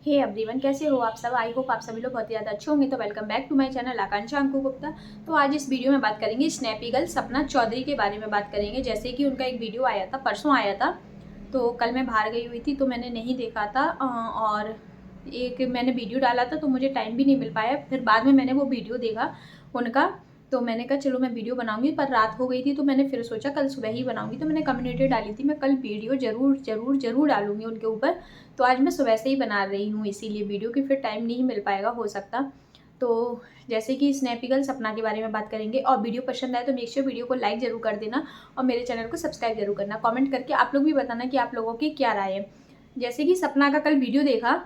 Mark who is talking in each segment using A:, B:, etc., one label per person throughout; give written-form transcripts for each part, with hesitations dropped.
A: Hey everyone, कैसे हो आप सब। आई होप आप सभी लोग बहुत ही ज़्यादा अच्छे होंगे। तो welcome back to my channel Akanksha Anku Gupta. तो आज इस वीडियो में बात करेंगे स्नैपी गर्ल सपना चौधरी के बारे में बात करेंगे। जैसे कि उनका एक वीडियो आया था, परसों आया था, तो कल मैं बाहर गई हुई थी तो मैंने नहीं देखा था। और एक मैंने वीडियो डाला था तो मुझे टाइम भी नहीं मिल पाया। फिर बाद में मैंने वो वीडियो देखा उनका, तो मैंने कहा चलो मैं वीडियो बनाऊंगी, पर रात हो गई थी तो मैंने फिर सोचा कल सुबह ही बनाऊंगी। तो मैंने कम्युनिटी डाली थी, मैं कल वीडियो ज़रूर ज़रूर ज़रूर डालूंगी उनके ऊपर। तो आज मैं सुबह से ही बना रही हूँ इसीलिए वीडियो की, फिर टाइम नहीं मिल पाएगा हो सकता। तो जैसे कि स्नैपी गर्ल सपना के बारे में बात करेंगे, और वीडियो पसंद आए तो मेक श्योर वीडियो को लाइक ज़रूर कर देना और मेरे चैनल को सब्सक्राइब जरूर करना। कमेंट करके आप लोग भी बताना कि आप लोगों की क्या राय है। जैसे कि सपना का कल वीडियो देखा,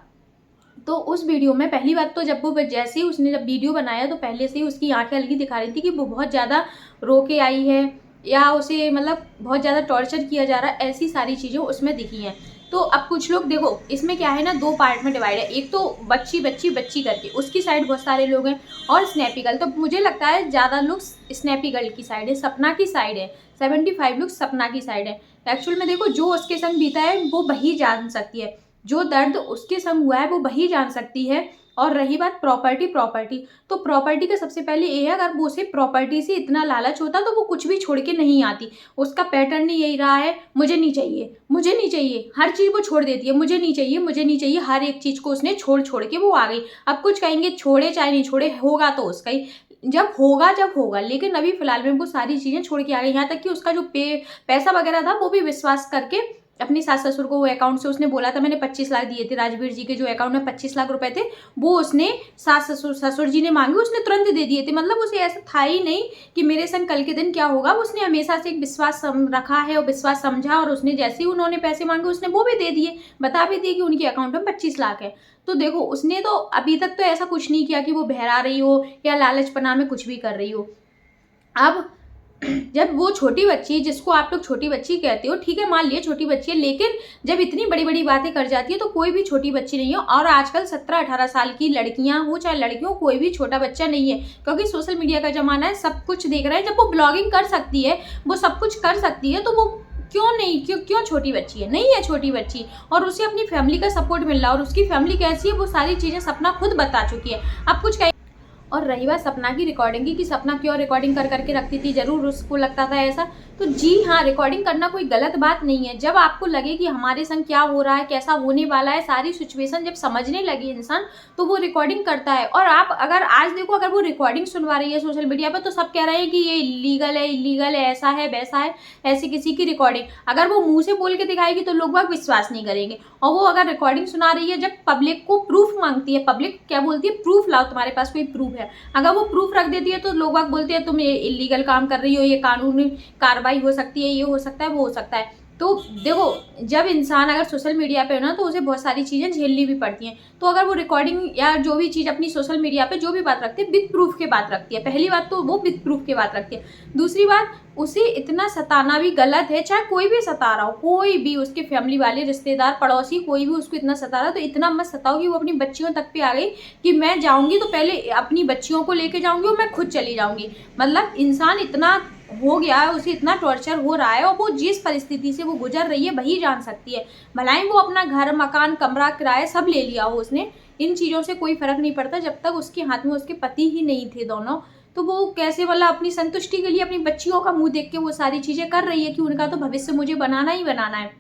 A: तो उस वीडियो में पहली बात तो जब वो जैसे ही उसने जब वीडियो बनाया तो पहले से ही उसकी आंखें अलग ही दिखा रही थी कि वो बहुत ज़्यादा रो के आई है, या उसे मतलब बहुत ज़्यादा टॉर्चर किया जा रहा है, ऐसी सारी चीज़ें उसमें दिखी हैं। तो अब कुछ लोग देखो, इसमें क्या है ना, दो पार्ट में डिवाइड है। एक तो बच्ची बच्ची बच्ची करके उसकी साइड बहुत सारे लोग हैं, और स्नैपी गर्ल। तो मुझे लगता है ज़्यादा लोग स्नैपी गर्ल की साइड है, सपना की साइड है। 75 लोग सपना की साइड है। एक्चुअल में देखो, जो उसके संग बीता है वो वही जान सकती है, जो दर्द उसके संग हुआ है वो वही जान सकती है। और रही बात प्रॉपर्टी, तो प्रॉपर्टी का सबसे पहले ये है, अगर वो उसे प्रॉपर्टी से इतना लालच होता तो वो कुछ भी छोड़ के नहीं आती। उसका पैटर्न ही यही रहा है, मुझे नहीं चाहिए, मुझे नहीं चाहिए, हर चीज़ वो छोड़ देती है, मुझे नहीं चाहिए, मुझे नहीं चाहिए, हर एक चीज़ को उसने छोड़ छोड़ के वो आ गई। अब कुछ कहेंगे छोड़े चाहे नहीं छोड़े, होगा तो उसका ही, जब होगा। लेकिन अभी फिलहाल में वो सारी चीज़ें छोड़ के आ गई। यहाँ तक कि उसका जो पैसा वगैरह था वो भी विश्वास करके अपनी सास ससुर को वो अकाउंट से उसने बोला था, मैंने 25 लाख दिए थे राजवीर जी के जो अकाउंट में 25 लाख रुपए थे, वो उसने सास ससुर जी ने मांगे, उसने तुरंत दे दिए थे। मतलब उसे ऐसा था ही नहीं कि मेरे संग कल के दिन क्या होगा। उसने हमेशा से एक विश्वास रखा है और विश्वास समझा, और उसने जैसे ही उन्होंने पैसे मांगे उसने वो भी दे दिए, बता भी दिए कि उनके अकाउंट में 25 लाख है। तो देखो, उसने तो अभी तक तो ऐसा कुछ नहीं किया कि वो बहरा रही हो या लालचपना में कुछ भी कर रही हो। अब जब वो छोटी बच्ची, जिसको आप लोग छोटी बच्ची कहते हो, ठीक है मान लिया छोटी बच्ची है, लेकिन जब इतनी बड़ी बड़ी बातें कर जाती है तो कोई भी छोटी बच्ची नहीं है। और आजकल 17-18 साल की लड़कियां हो चाहे लड़कियों, कोई भी छोटा बच्चा नहीं है, क्योंकि सोशल मीडिया का जमाना है, सब कुछ देख रहा है। जब वो ब्लॉगिंग कर सकती है, वो सब कुछ कर सकती है, तो वो क्यों नहीं, क्यों छोटी बच्ची है, नहीं है छोटी बच्ची। और उसे अपनी फैमिली का सपोर्ट मिल रहा है, और उसकी फैमिली कैसी है वो सारी चीजें सपना खुद बता चुकी है। अब कुछ और रही बात सपना की रिकॉर्डिंग की, कि सपना क्यों रिकॉर्डिंग कर करके रखती थी, जरूर उसको लगता था ऐसा। तो जी हाँ, रिकॉर्डिंग करना कोई गलत बात नहीं है। जब आपको लगे कि हमारे संग क्या हो रहा है, कैसा होने वाला है, सारी सिचुएशन जब समझने लगे इंसान, तो वो रिकॉर्डिंग करता है। और आप अगर आज देखो, अगर वो रिकॉर्डिंग सुनवा रही है सोशल मीडिया पर, तो सब कह रहे हैं कि ये इलीगल है, ऐसा है वैसा है। ऐसे किसी की रिकॉर्डिंग अगर वो मुंह से बोल के दिखाएगी तो लोग बाग विश्वास नहीं करेंगे। और वो अगर रिकॉर्डिंग सुना रही है, जब पब्लिक को प्रूफ मांगती है, पब्लिक क्या बोलती है, प्रूफ लाओ, तुम्हारे पास कोई प्रूफ है। अगर वो प्रूफ रख देती है तो लोग बाग बोलते हैं तुम ये इलीगल काम कर रही हो, ये कानूनी कार्रवाई हो सकती है, ये हो सकता है, वो हो सकता है। तो देखो, जब इंसान अगर सोशल मीडिया पे हो ना, तो उसे बहुत सारी चीज़ें झेलनी भी पड़ती हैं। तो अगर वो रिकॉर्डिंग या जो भी चीज़ अपनी सोशल मीडिया पे जो भी बात रखती है, विद प्रूफ के बात रखती है। पहली बात तो वो विद प्रूफ के बात रखती है। दूसरी बात, उसे इतना सताना भी गलत है। चाहे कोई भी सता रहा हो, कोई भी, उसके फैमिली वाले, रिश्तेदार, पड़ोसी, कोई भी उसको इतना सता रहा है, तो इतना मत सताओ कि वो अपनी बच्चियों तक पे आ गई कि मैं जाऊंगी तो पहले अपनी बच्चियों को लेके जाऊंगी और मैं खुद चली जाऊंगी। मतलब इंसान इतना हो गया है, उसे इतना टॉर्चर हो रहा है, और वो जिस परिस्थिति से वो गुजर रही है वही जान सकती है। भलाई वो अपना घर, मकान, कमरा, किराया सब ले लिया हो उसने, इन चीज़ों से कोई फर्क नहीं पड़ता जब तक उसके हाथ में उसके पति ही नहीं थे दोनों। तो वो कैसे, मतलब अपनी संतुष्टि के लिए अपनी बच्चियों का मुंह देख के वो सारी चीज़ें कर रही है कि उनका तो भविष्य मुझे बनाना ही बनाना है।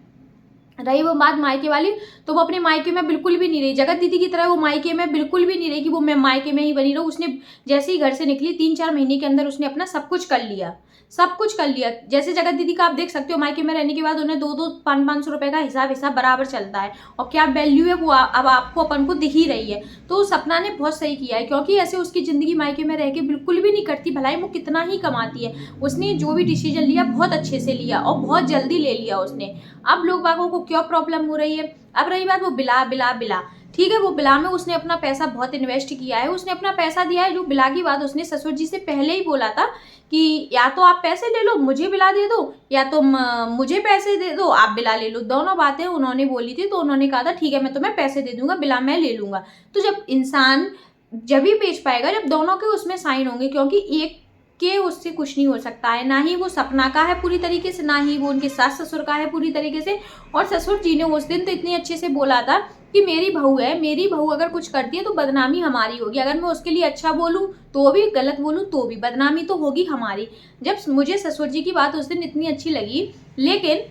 A: रही वो बात मायके वाली, तो वो अपने मायके में बिल्कुल भी नहीं रही। जगत दीदी की तरह वो मायके में बिल्कुल भी नहीं रही कि वो मैं मायके में ही बनी रहूं। उसने जैसे ही घर से निकली 3-4 महीने के अंदर उसने अपना सब कुछ कर लिया, सब कुछ कर लिया। जैसे जगत दीदी का आप देख सकते हो, मायके में रहने के बाद उन्हें 2-2, 500 रुपए का हिसाब बराबर चलता है, और क्या वैल्यू है वो अब आपको अपन को दिख ही रही है। तो सपना ने बहुत सही किया है, क्योंकि ऐसे उसकी जिंदगी मायके में रह के बिल्कुल भी नहीं कटती। भलाई वो कितना ही कमाती है, उसने जो भी डिसीजन लिया बहुत अच्छे से लिया और बहुत जल्दी ले लिया उसने। अब लोग बागों को क्यों प्रॉब्लम हो रही है। अब रही बात वो बिला, ठीक है, वो बिला में उसने अपना पैसा बहुत इन्वेस्ट किया है, उसने अपना पैसा दिया है। जो बिला की बात उसने ससुर जी से पहले ही बोला था कि या तो आप पैसे ले लो मुझे बिला दे दो, या तो मुझे पैसे दे दो आप बिला ले लो। दोनों बातें उन्होंने बोली थी। तो उन्होंने कहा था ठीक है मैं तुम्हें पैसे दे दूंगा, बिला मैं ले लूंगा। तो जब इंसान जब ही बेच पाएगा जब दोनों के उसमें साइन होंगे, क्योंकि एक कि उससे कुछ नहीं हो सकता है, ना ही वो सपना का है पूरी तरीके से, ना ही वो उनके सास ससुर का है पूरी तरीके से। और ससुर जी ने उस दिन तो इतने अच्छे से बोला था कि मेरी बहू है, मेरी बहू अगर कुछ करती है तो बदनामी हमारी होगी, अगर मैं उसके लिए अच्छा बोलूँ तो भी, गलत बोलूँ तो भी, बदनामी तो होगी हमारी। जब मुझे ससुर जी की बात उस दिन इतनी अच्छी लगी, लेकिन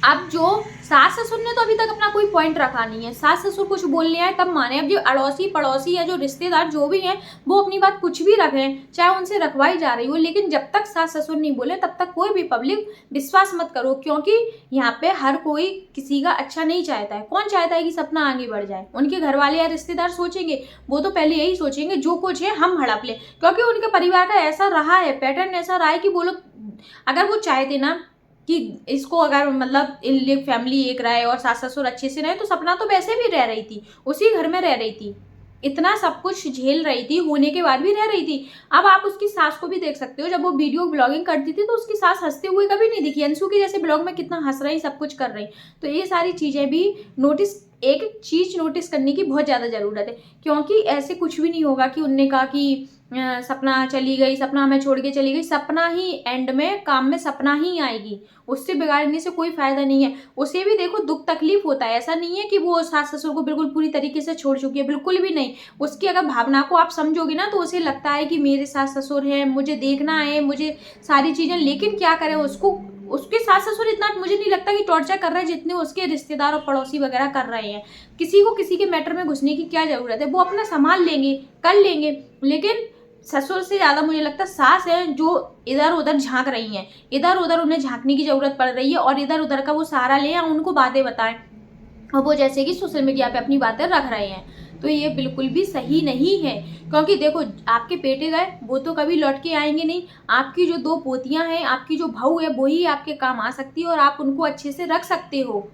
A: अब जो सास ससुर ने तो अभी तक अपना कोई पॉइंट रखा नहीं है। सास ससुर कुछ बोलने आए तब माने। अब जो अड़ोसी पड़ोसी या जो रिश्तेदार जो भी हैं वो अपनी बात कुछ भी रखें, चाहे उनसे रखवाई जा रही हो, लेकिन जब तक सास ससुर नहीं बोले तब तक कोई भी पब्लिक विश्वास मत करो, क्योंकि यहाँ पे हर कोई किसी का अच्छा नहीं चाहता है। कौन चाहता है कि सपना आगे बढ़ जाए? उनके घर वाले या रिश्तेदार सोचेंगे, वो तो पहले यही सोचेंगे जो कुछ है हम हड़प ले, क्योंकि उनके परिवार का ऐसा रहा है, पैटर्न ऐसा रहा है कि वो लोग अगर वो चाहते ना कि इसको अगर मतलब इन फैमिली एक रहे और सास ससुर अच्छे से रहे, तो सपना तो वैसे भी रह रही थी, उसी घर में रह रही थी, इतना सब कुछ झेल रही थी, होने के बाद भी रह रही थी। अब आप उसकी सास को भी देख सकते हो, जब वो वीडियो ब्लॉगिंग करती थी तो उसकी सास हंसते हुए कभी नहीं दिखी। अंशु की जैसे ब्लॉग में कितना हंस रही, सब कुछ कर रही। तो ये सारी चीज़ें भी नोटिस, एक चीज़ नोटिस करने की बहुत ज़्यादा ज़रूरत है, क्योंकि ऐसे कुछ भी नहीं होगा कि उनने कहा कि सपना चली गई, सपना हमें छोड़ के चली गई। सपना ही एंड में, काम में सपना ही आएगी, उससे बिगाड़ने से कोई फायदा नहीं है। उसे भी देखो दुख तकलीफ होता है, ऐसा नहीं है कि वो सास ससुर को बिल्कुल पूरी तरीके से छोड़ चुकी है, बिल्कुल भी नहीं। उसकी अगर भावना को आप समझोगे ना तो उसे लगता है कि मेरे सास ससुर हैं, मुझे देखना है, मुझे सारी चीज़ें, लेकिन क्या करें, उसको उसके सास ससुर इतना मुझे नहीं लगता कि टॉर्चर कर रहे हैं जितने उसके रिश्तेदार और पड़ोसी वगैरह कर रहे हैं। किसी को किसी के मैटर में घुसने की क्या ज़रूरत है? वो अपना संभाल लेंगे, कर लेंगे, लेकिन ससुर से ज़्यादा मुझे लगता है सास है जो इधर उधर झांक रही हैं, इधर उधर उन्हें झांकने की ज़रूरत पड़ रही है, और इधर उधर का वो सहारा लें या उनको बातें बताएं, और वो जैसे कि सोशल मीडिया पे अपनी बातें रख रहे हैं। तो ये बिल्कुल भी सही नहीं है, क्योंकि देखो आपके बेटे गए वो तो कभी लौट के आएंगे नहीं। आपकी जो 2 पोतियां हैं, आपकी जो बहू है, वही आपके काम आ सकती है और आप उनको अच्छे से रख सकते हो।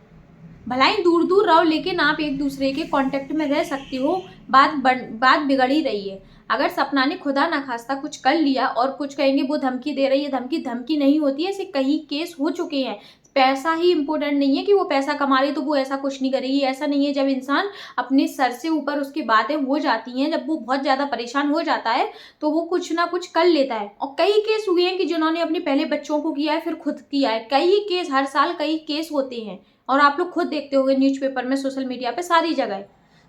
A: भलाई दूर दूर रहो, लेकिन आप एक दूसरे के कांटेक्ट में रह सकते हो। बात बिगड़ ही रही है। अगर सपना ने खुदा ना खास्ता कुछ कर लिया और कुछ कहेंगे वो धमकी दे रही है, धमकी नहीं होती है, ऐसे कई केस हो चुके हैं। पैसा ही इम्पोर्टेंट नहीं है कि वो पैसा कमा रही तो वो ऐसा कुछ नहीं करेगी, ऐसा नहीं है। जब इंसान अपने सर से ऊपर उसकी बातें हो जाती हैं, जब वो बहुत ज़्यादा परेशान हो जाता है तो वो कुछ ना कुछ कर लेता है। और कई केस हुए हैं कि जिन्होंने अपने पहले बच्चों को किया है, फिर खुद किया है। कई केस, हर साल कई केस होते हैं, और आप लोग खुद देखते होंगे न्यूज़पेपर में, सोशल मीडिया पे, सारी जगह।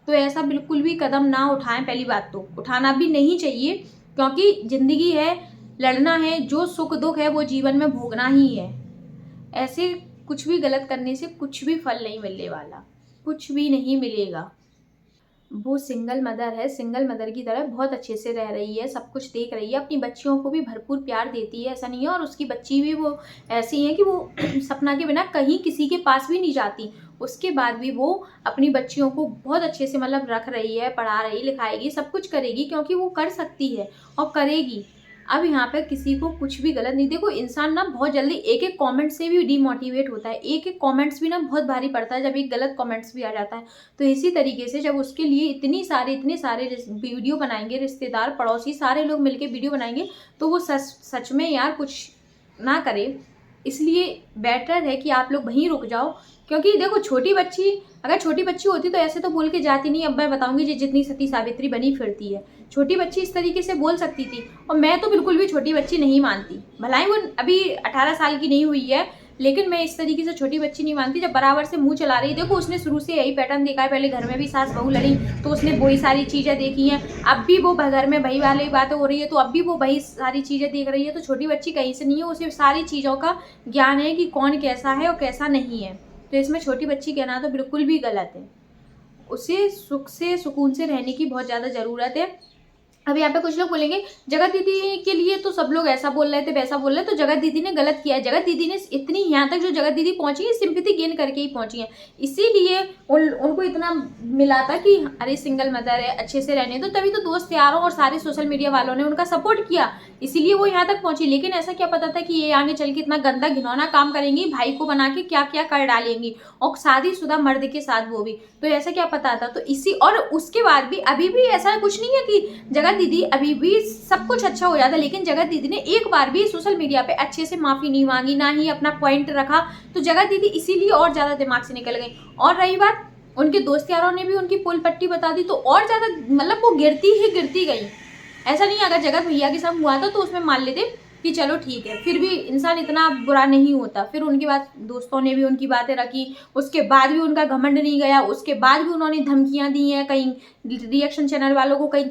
A: तो ऐसा बिल्कुल भी कदम ना उठाएं। पहली बात तो उठाना भी नहीं चाहिए, क्योंकि ज़िंदगी है, लड़ना है, जो सुख दुख है वो जीवन में भोगना ही है। ऐसे कुछ भी गलत करने से कुछ भी फल नहीं मिलने वाला, कुछ भी नहीं मिलेगा। वो सिंगल मदर है, सिंगल मदर की तरह बहुत अच्छे से रह रही है, सब कुछ देख रही है, अपनी बच्चियों को भी भरपूर प्यार देती है, ऐसा नहीं है। और उसकी बच्ची भी वो ऐसी है कि वो सपना के बिना कहीं किसी के पास भी नहीं जाती। उसके बाद भी वो अपनी बच्चियों को बहुत अच्छे से मतलब रख रही है, पढ़ा रही, लिखाएगी, सब कुछ करेगी, क्योंकि वो कर सकती है और करेगी। अब यहाँ पे किसी को कुछ भी गलत नहीं, देखो इंसान ना बहुत जल्दी एक एक कमेंट से भी डिमोटिवेट होता है, एक एक कमेंट्स भी ना बहुत भारी पड़ता है जब एक गलत कमेंट्स भी आ जाता है। तो इसी तरीके से जब उसके लिए इतने सारे वीडियो बनाएंगे, रिश्तेदार पड़ोसी सारे लोग मिलके वीडियो बनाएंगे, तो वो सच में यार कुछ ना करे। इसलिए बेटर है कि आप लोग वहीं रुक जाओ, क्योंकि देखो अगर छोटी बच्ची होती तो ऐसे तो बोल के जाती नहीं। अब मैं बताऊंगी जितनी सती सावित्री बनी फिरती है, छोटी बच्ची इस तरीके से बोल सकती थी। और मैं तो बिल्कुल भी छोटी बच्ची नहीं मानती, भलाई वो अभी 18 साल की नहीं हुई है, लेकिन मैं इस तरीके से छोटी बच्ची नहीं मानती। जब बराबर से मुंह चला रही, देखो उसने शुरू से यही पैटर्न देखा है, पहले घर में भी सास बहू लड़ी तो उसने वही सारी चीज़ें देखी हैं, अब भी वो घर में वही वाली बातें हो रही है तो अब भी वो वही सारी चीज़ें देख रही है। तो छोटी बच्ची कहीं से नहीं है, उसे सारी चीज़ों का ज्ञान है कि कौन कैसा है और कैसा नहीं है। तो इसमें छोटी बच्ची कहना तो बिल्कुल भी गलत है। उसे सुख से सुकून से रहने की बहुत ज़्यादा ज़रूरत है। अब यहाँ पे कुछ लोग बोलेंगे जगत दीदी के लिए तो सब लोग ऐसा बोल रहे थे, वैसा बोल रहे, तो जगत दीदी ने गलत किया है। जगत दीदी ने इतनी यहाँ तक जो जगत दीदी पहुंची है, सिंपैथी गेन करके ही पहुंची है, इसीलिए उनको इतना मिला था कि अरे सिंगल मदर है, अच्छे से रहने दो। तभी तो दोस्त यारों और सारे सोशल मीडिया वालों ने उनका सपोर्ट किया, इसीलिए वो यहाँ तक पहुंची। लेकिन ऐसा क्या पता था कि ये आगे चल के इतना गंदा घिनौना काम करेंगी, भाई को बना के क्या क्या कर डालेंगी, और शादीशुदा मर्द के साथ वो भी, तो ऐसा क्या पता था। तो इसी और उसके बाद भी अभी भी ऐसा कुछ नहीं है कि जगत दीदी अभी भी सब कुछ अच्छा हो जाता, लेकिन जगत दीदी ने एक बार भी सोशल मीडिया पे अच्छे से माफी नहीं मांगी, ना ही अपना पॉइंट रखा। तो जगत दीदी इसीलिए और ज्यादा दिमाग से निकल गई। और रही बात, उनके दोस्त यारों ने भी उनकी पोल पट्टी बता दी, तो और ज्यादा मतलब वो गिरती ही गिरती गई। ऐसा नहीं है अगर जगत भैया के साथ हुआ था तो उसमें मान लेते कि चलो ठीक है, फिर भी इंसान इतना बुरा नहीं होता। फिर उनके बाद दोस्तों ने भी उनकी बातें रखी, उसके बाद भी उनका घमंड नहीं गया, उसके बाद भी उन्होंने धमकियां दी हैं कहीं रिएक्शन चैनल वालों को, कहीं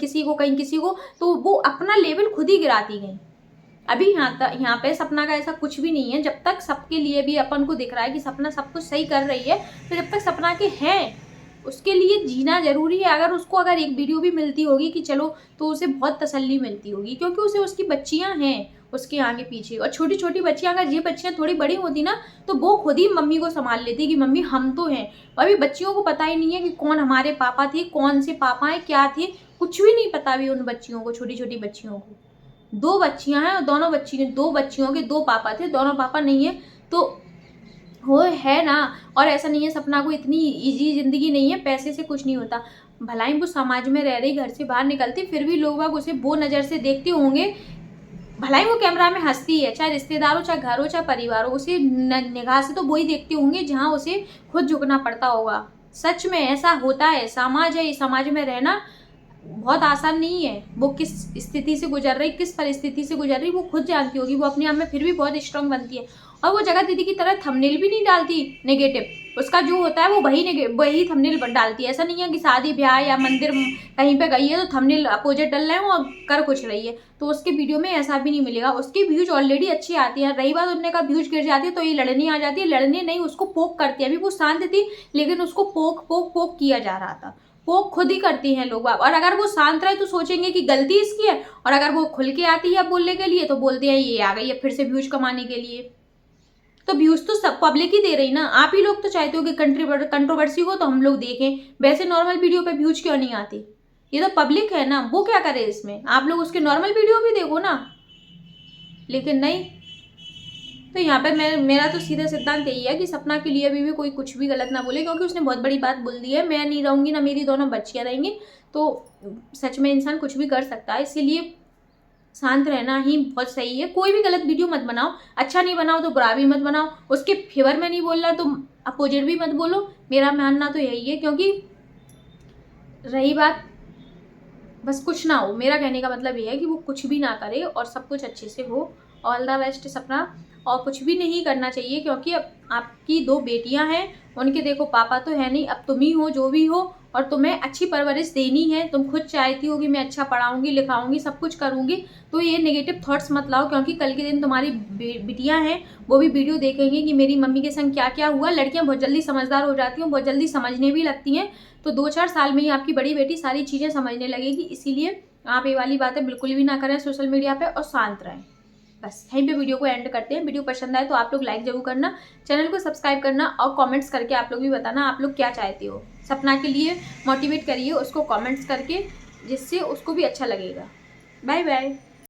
A: किसी को, तो वो अपना लेवल खुद ही गिराती गई। अभी यहाँ पे सपना का ऐसा कुछ भी नहीं है। जब तक सबके लिए भी अपन को दिख रहा है कि सपना सब कुछ सही कर रही है, तो जब तक सपना के हैं उसके लिए जीना जरूरी है। अगर एक वीडियो भी मिलती होगी कि चलो, तो उसे बहुत तसल्ली मिलती होगी, क्योंकि उसे उसकी बच्चियां हैं उसके आगे पीछे। और छोटी छोटी बच्चियां, अगर ये बच्चियां थोड़ी बड़ी होती ना, तो वो खुद ही मम्मी को संभाल लेती कि मम्मी हम तो हैं। और अभी बच्चियों को पता ही नहीं है कि कौन हमारे पापा थे, कौन से पापा हैं, क्या थे, कुछ भी नहीं पता अभी उन बच्चियों को, छोटी छोटी बच्चियों को। 2 बच्चियां हैं और दोनों बच्चियों 2 बच्चियों के 2 पापा थे, दोनों पापा नहीं है तो वो है ना। और ऐसा नहीं है सपना को इतनी इजी जिंदगी नहीं है, पैसे से कुछ नहीं होता। भलाई वो समाज में रह रही, घर से बाहर निकलती, फिर भी लोग बाग उसे वो नज़र से देखते होंगे। भलाई वो कैमरा में हंसती है, चाहे रिश्तेदार हो, चाहे घर हो, चाहे परिवार हो, उसे निगाह से तो वही देखते होंगे जहाँ उसे खुद झुकना पड़ता होगा। सच में ऐसा होता है, समाज है, इस समाज में रहना बहुत आसान नहीं है। वो किस स्थिति से गुजर रही, किस परिस्थिति से गुजर रही, वो खुद जानती होगी। वो अपने आप में फिर भी बहुत स्ट्रांग बनती है। और वो जगत दीदी की तरह थंबनेल भी नहीं डालती नेगेटिव, उसका जो होता है वो वही थंबनेल डालती है। ऐसा नहीं है कि शादी ब्याह या मंदिर कहीं पे गई है तो थंबनेल अपोजिट डल रहे हैं और कर कुछ रही है, तो उसके वीडियो में ऐसा भी नहीं मिलेगा। उसकी व्यूज ऑलरेडी अच्छी आती है। रही बात उनने का व्यूज गिर जाती है तो ये लड़ने आ जाती है। लड़ने नहीं, उसको पोक करती है। अभी वो शांत थी लेकिन उसको पोक पोक पोक किया जा रहा था। वो खुद ही करती हैं लोग। और अगर वो शांत रहे तो सोचेंगे कि गलती इसकी है, और अगर वो खुल के आती है बोलने के लिए तो बोलते हैं ये आ गई है फिर से व्यूज कमाने के लिए। तो व्यूज तो सब पब्लिक ही दे रही ना। आप ही लोग तो चाहते हो कि कंट्रोवर्सी हो तो हम लोग देखें, वैसे नॉर्मल वीडियो पे व्यूज क्यों नहीं आती? ये तो पब्लिक है ना, वो क्या करे इसमें? आप लोग उसके नॉर्मल वीडियो भी देखो ना, लेकिन नहीं। तो यहाँ पे मेरा तो सीधा सिद्धांत यही है कि सपना के लिए अभी भी कोई कुछ भी गलत ना बोले, क्योंकि उसने बहुत बड़ी बात बोल दी है। मैं नहीं रहूँगी ना मेरी दोनों बच्चियाँ रहेंगी, तो सच में इंसान कुछ भी कर सकता है। इसीलिए शांत रहना ही बहुत सही है। कोई भी गलत वीडियो मत बनाओ, अच्छा नहीं बनाओ तो बुरा भी मत बनाओ। उसके फेवर में नहीं बोलना तो अपोजिट भी मत बोलो। मेरा मानना तो यही है, क्योंकि रही बात बस कुछ ना हो, मेरा कहने का मतलब ये है कि वो कुछ भी ना करे और सब कुछ अच्छे से हो। ऑल द बेस्ट सपना। और कुछ भी नहीं करना चाहिए, क्योंकि अब आपकी 2 बेटियां हैं, उनके देखो पापा तो है नहीं, अब तुम ही हो जो भी हो, और तुम्हें अच्छी परवरिश देनी है। तुम खुद चाहती हो कि मैं अच्छा पढ़ाऊंगी, लिखाऊंगी, सब कुछ करूंगी, तो ये नेगेटिव थॉट्स मत लाओ, क्योंकि कल के दिन तुम्हारी बिटियां हैं वो भी वीडियो देखेंगी कि मेरी मम्मी के संग क्या क्या हुआ। लड़कियां बहुत जल्दी समझदार हो जाती हैं, बहुत जल्दी समझने भी लगती हैं, तो 2-4 साल में ही आपकी बड़ी बेटी सारी चीज़ें समझने लगेगी। इसीलिए आप ये वाली बातें बिल्कुल भी ना करें सोशल मीडिया पर, और शांत रहें। बस यहीं पे वीडियो को एंड करते हैं। वीडियो पसंद आए तो आप लोग लाइक जरूर करना, चैनल को सब्सक्राइब करना, और कमेंट्स करके आप लोग भी बताना आप लोग क्या चाहते हो। सपना के लिए मोटिवेट करिए उसको कमेंट्स करके, जिससे उसको भी अच्छा लगेगा। Bye bye.